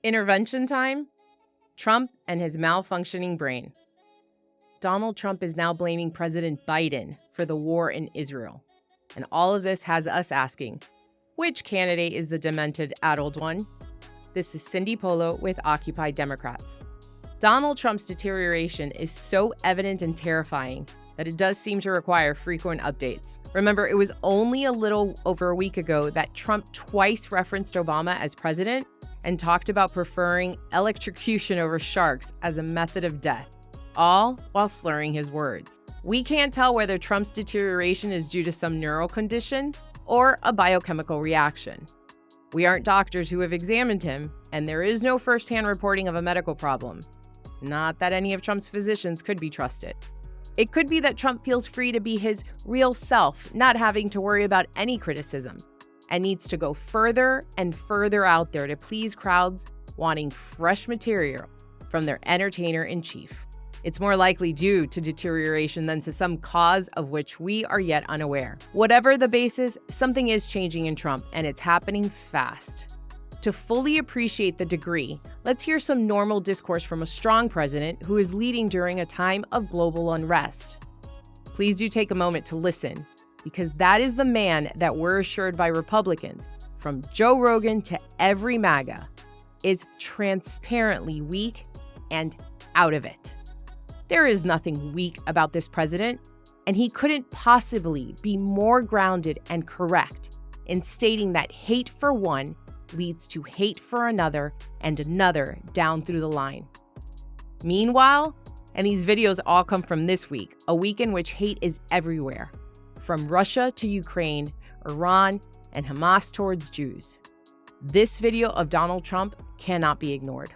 Intervention time? Trump and his malfunctioning brain. Donald Trump is now blaming President Biden for the war in Israel. And all of this has us asking, which candidate is the demented, addled one? This is Cindy Polo with Occupy Democrats. Donald Trump's deterioration is so evident and terrifying that it does seem to require frequent updates. Remember, it was only a little over a week ago that Trump twice referenced Obama as president and talked about preferring electrocution over sharks as a method of death, all while slurring his words. We can't tell whether Trump's deterioration is due to some neural condition or a biochemical reaction. We aren't doctors who have examined him, and there is no firsthand reporting of a medical problem. Not that any of Trump's physicians could be trusted. It could be that Trump feels free to be his real self, not having to worry about any criticism, and needs to go further and further out there to please crowds wanting fresh material from their entertainer-in-chief. It's more likely due to deterioration than to some cause of which we are yet unaware. Whatever the basis, something is changing in Trump, and it's happening fast. To fully appreciate the degree, let's hear some normal discourse from a strong president who is leading during a time of global unrest. Please do take a moment to listen, because that is the man that we're assured by Republicans, from Joe Rogan to every MAGA, is transparently weak and out of it. There is nothing weak about this president, and he couldn't possibly be more grounded and correct in stating that hate for one leads to hate for another and another down through the line. Meanwhile, and these videos all come from this week, a week in which hate is everywhere, from Russia to Ukraine, Iran, and Hamas towards Jews. This video of Donald Trump cannot be ignored.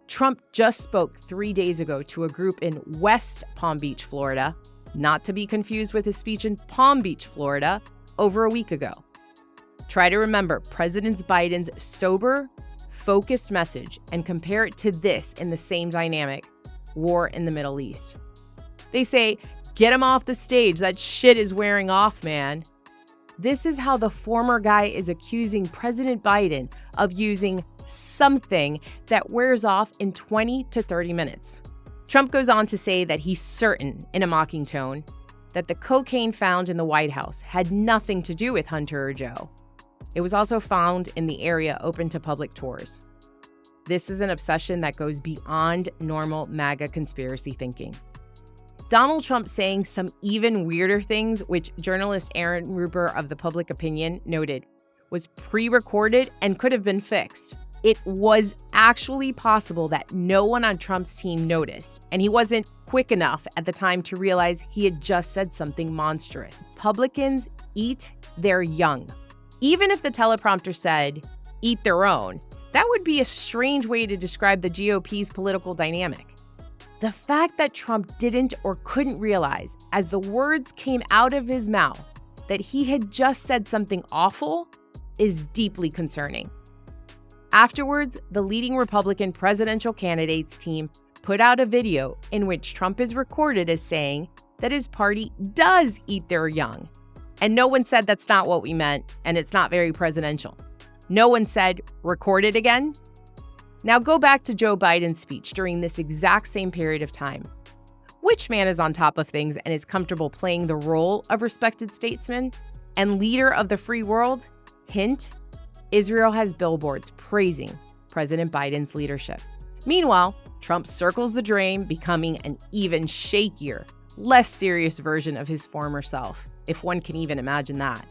Trump just spoke 3 days ago to a group in West Palm Beach, Florida, not to be confused with his speech in Palm Beach, Florida, over a week ago. Try to remember President Biden's sober, focused message and compare it to this in the same dynamic, war in the Middle East. They say, get him off the stage, that shit is wearing off, man. This is how the former guy is accusing President Biden of using something that wears off in 20 to 30 minutes. Trump goes on to say that he's certain, in a mocking tone, that the cocaine found in the White House had nothing to do with Hunter or Joe. It was also found in the area open to public tours. This is an obsession that goes beyond normal MAGA conspiracy thinking. Donald Trump saying some even weirder things, which journalist Aaron Ruber of The Public Opinion noted, was pre-recorded and could have been fixed. It was actually possible that no one on Trump's team noticed, and he wasn't quick enough at the time to realize he had just said something monstrous. Republicans eat their young. Even if the teleprompter said, eat their own, that would be a strange way to describe the GOP's political dynamic. The fact that Trump didn't or couldn't realize, as the words came out of his mouth, that he had just said something awful is deeply concerning. Afterwards, the leading Republican presidential candidate's team put out a video in which Trump is recorded as saying that his party does eat their young. And no one said that's not what we meant, and it's not very presidential. No one said, record it again. Now go back to Joe Biden's speech during this exact same period of time. Which man is on top of things and is comfortable playing the role of respected statesman and leader of the free world? Hint, Israel has billboards praising President Biden's leadership. Meanwhile, Trump circles the drain, becoming an even shakier, less serious version of his former self, if one can even imagine that.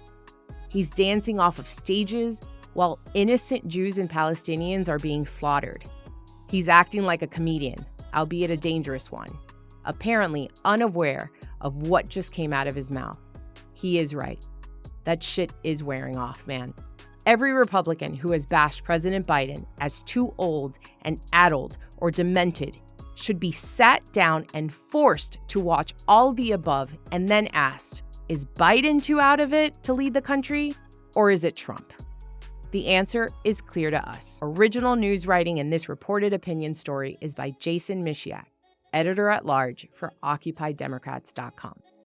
He's dancing off of stages while innocent Jews and Palestinians are being slaughtered. He's acting like a comedian, albeit a dangerous one, apparently unaware of what just came out of his mouth. He is right. That shit is wearing off, man. Every Republican who has bashed President Biden as too old and addled or demented should be sat down and forced to watch all the above and then asked, is Biden too out of it to lead the country, or is it Trump? The answer is clear to us. Original news writing in this reported opinion story is by Jason Mishiak, editor-at-large for OccupyDemocrats.com.